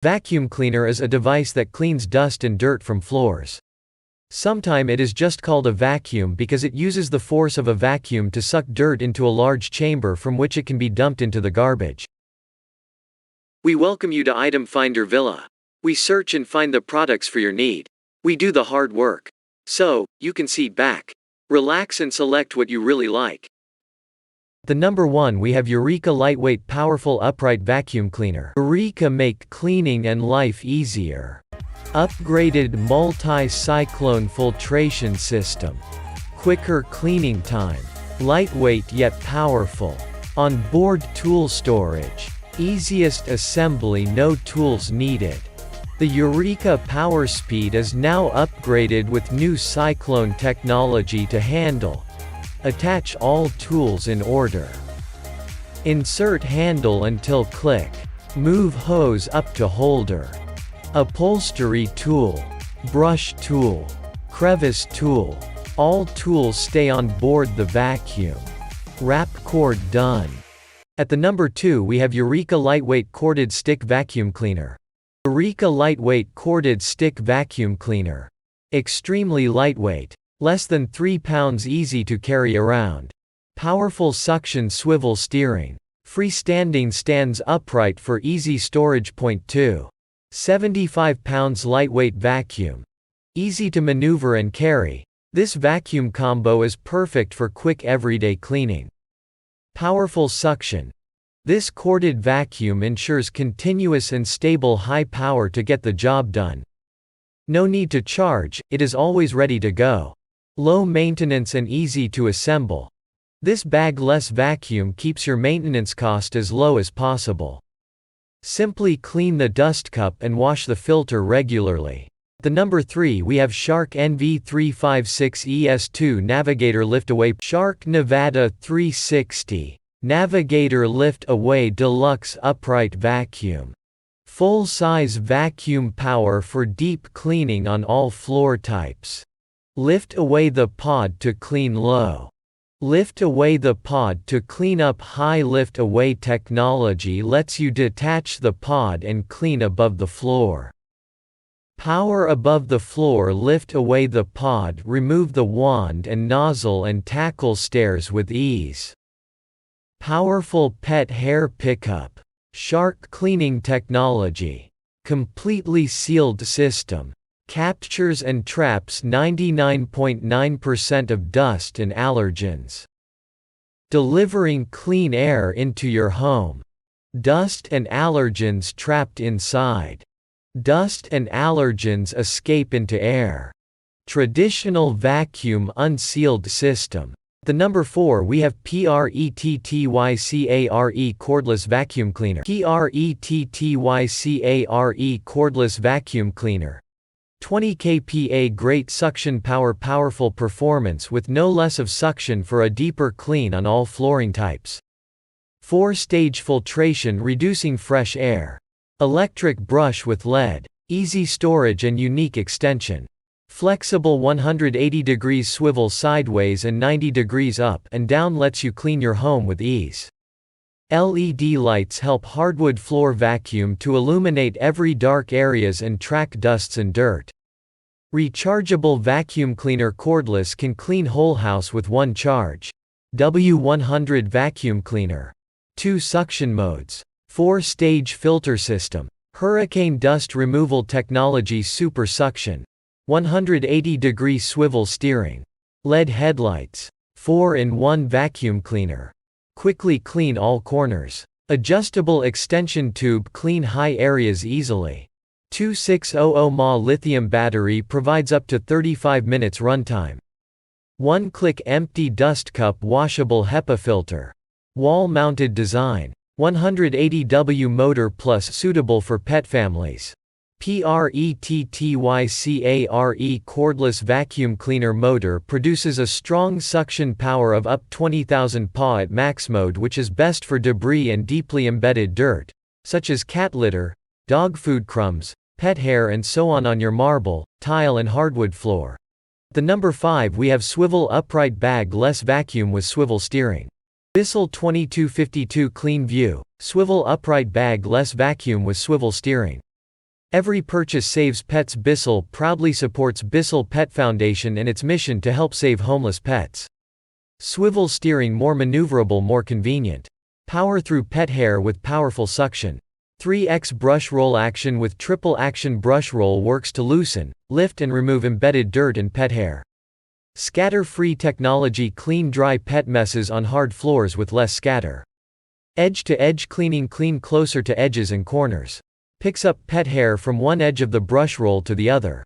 Vacuum cleaner is a device that cleans dust and dirt from floors. Sometimes it is just called a vacuum because it uses the force of a vacuum to suck dirt into a large chamber from which it can be dumped into the garbage. We welcome you to Item Finder Ville. We search and find the products for your need. We do the hard work. So, you can sit back, relax and select what you really like. The number 1 we have Eureka Lightweight Powerful Upright Vacuum Cleaner. Eureka make cleaning and life easier. Upgraded multi-cyclone filtration system. Quicker cleaning time. Lightweight yet powerful. On-board tool storage. Easiest assembly, no tools needed. The Eureka Power Speed is now upgraded with new cyclone technology to handle. Attach all tools in order. Insert handle until click. Move hose up to holder. Upholstery tool. Brush tool. Crevice tool. All tools stay on board the vacuum. Wrap cord done. At the number 2 we have Eureka Lightweight Corded Stick Vacuum Cleaner. Eureka Lightweight Corded Stick Vacuum Cleaner. Extremely lightweight. Less than 3 pounds, easy to carry around. Powerful suction swivel steering. Freestanding, stands upright for easy storage. Point 2. 75 pounds lightweight vacuum. Easy to maneuver and carry. This vacuum combo is perfect for quick everyday cleaning. Powerful suction. This corded vacuum ensures continuous and stable high power to get the job done. No need to charge, it is always ready to go. Low maintenance and easy to assemble. This bag-less vacuum keeps your maintenance cost as low as possible. Simply clean the dust cup and wash the filter regularly. The number 3 we have Shark NV356ES2 Navigator Lift Away. Shark Nevada 360 Navigator Lift Away Deluxe Upright Vacuum. Full-size vacuum power for deep cleaning on all floor types. Lift away the pod to clean low. Lift away the pod to clean up high. Lift away technology lets you detach the pod and clean above the floor. Power above the floor. Lift away the pod, remove the wand and nozzle and tackle stairs with ease. Powerful pet hair pickup. Shark cleaning technology. Completely sealed system. Captures and traps 99.9% of dust and allergens. Delivering clean air into your home. Dust and allergens trapped inside. Dust and allergens escape into air. Traditional vacuum unsealed system. The number 4 we have PRETTYCARE Cordless Vacuum Cleaner. PRETTYCARE Cordless Vacuum Cleaner. 20 kPa great suction power, powerful performance with no less of suction for a deeper clean on all flooring types. 4-stage filtration reducing fresh air. Electric brush with LED. Easy storage and unique extension. Flexible 180 degrees swivel sideways and 90 degrees up and down lets you clean your home with ease. LED lights help hardwood floor vacuum to illuminate every dark areas and track dusts and dirt. Rechargeable vacuum cleaner. Cordless can clean whole house with one charge. W100 vacuum cleaner. 2 suction modes. 4-stage filter system. Hurricane dust removal technology. Super suction. 180-degree swivel steering. LED headlights. 4-in-1 vacuum cleaner. Quickly clean all corners. Adjustable extension tube. Clean high areas easily. 2600 mAh lithium battery provides up to 35 minutes runtime. One-click empty dust cup. Washable HEPA filter. Wall-mounted design. 180W motor plus, suitable for pet families. PRETTYCARE Cordless Vacuum Cleaner motor produces a strong suction power of up 20,000 PA at max mode, which is best for debris and deeply embedded dirt, such as cat litter, dog food crumbs, pet hair and so on your marble, tile and hardwood floor. The number 5 we have Swivel Upright Bag-less Vacuum with Swivel Steering. BISSELL 2252 CleanView, Swivel Upright Bag-less Vacuum with Swivel Steering. Every purchase saves pets. BISSELL proudly supports BISSELL Pet Foundation and its mission to help save homeless pets. Swivel steering, more maneuverable, more convenient. Power through pet hair with powerful suction. 3x brush roll action with triple action. Brush roll works to loosen, lift and remove embedded dirt and pet hair. Scatter-free technology, clean dry pet messes on hard floors with less scatter. Edge-to-edge cleaning, clean closer to edges and corners. Picks up pet hair from one edge of the brush roll to the other.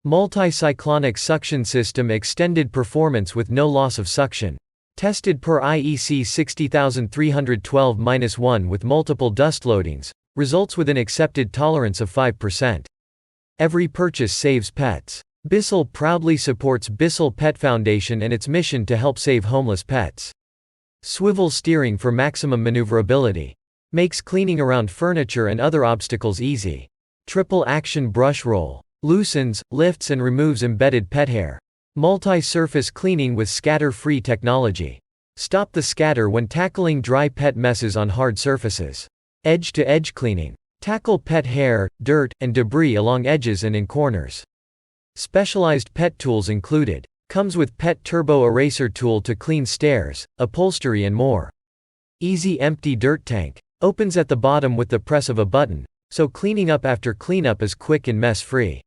Multi-cyclonic suction system, extended performance with no loss of suction. Tested per IEC 60312-1 with multiple dust loadings, results with an accepted tolerance of 5%. Every purchase saves pets. BISSELL proudly supports BISSELL Pet Foundation and its mission to help save homeless pets. Swivel steering for maximum maneuverability. Makes cleaning around furniture and other obstacles easy. Triple action brush roll. Loosens, lifts and removes embedded pet hair. Multi-surface cleaning with scatter-free technology. Stop the scatter when tackling dry pet messes on hard surfaces. Edge-to-edge cleaning. Tackle pet hair, dirt, and debris along edges and in corners. Specialized pet tools included. Comes with Pet Turbo Eraser tool to clean stairs, upholstery and more. Easy empty dirt tank. Opens at the bottom with the press of a button, so cleaning up after cleanup is quick and mess-free.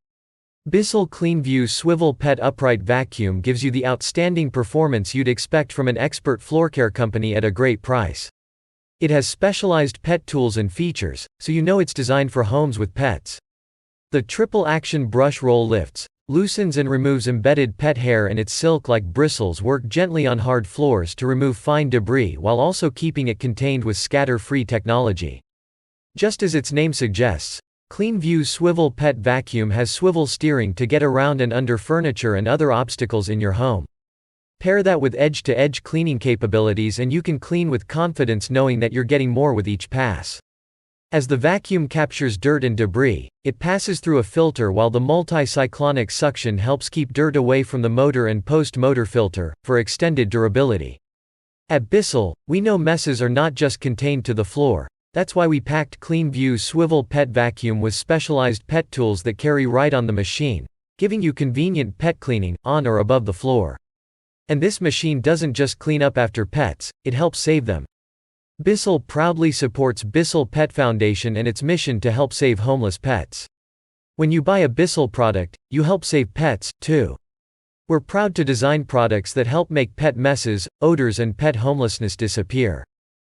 BISSELL CleanView Swivel Pet Upright Vacuum gives you the outstanding performance you'd expect from an expert floorcare company at a great price. It has specialized pet tools and features, so you know it's designed for homes with pets. The triple action brush roll lifts, loosens and removes embedded pet hair, and its silk-like bristles work gently on hard floors to remove fine debris while also keeping it contained with scatter-free technology. Just as its name suggests, CleanView Swivel Pet Vacuum has swivel steering to get around and under furniture and other obstacles in your home. Pair that with edge-to-edge cleaning capabilities and you can clean with confidence knowing that you're getting more with each pass. As the vacuum captures dirt and debris, it passes through a filter while the multi-cyclonic suction helps keep dirt away from the motor and post-motor filter, for extended durability. At BISSELL, we know messes are not just contained to the floor. That's why we packed CleanView Swivel Pet Vacuum with specialized pet tools that carry right on the machine, giving you convenient pet cleaning, on or above the floor. And this machine doesn't just clean up after pets, it helps save them. BISSELL proudly supports BISSELL Pet Foundation and its mission to help save homeless pets. When you buy a BISSELL product, you help save pets, too. We're proud to design products that help make pet messes, odors and pet homelessness disappear.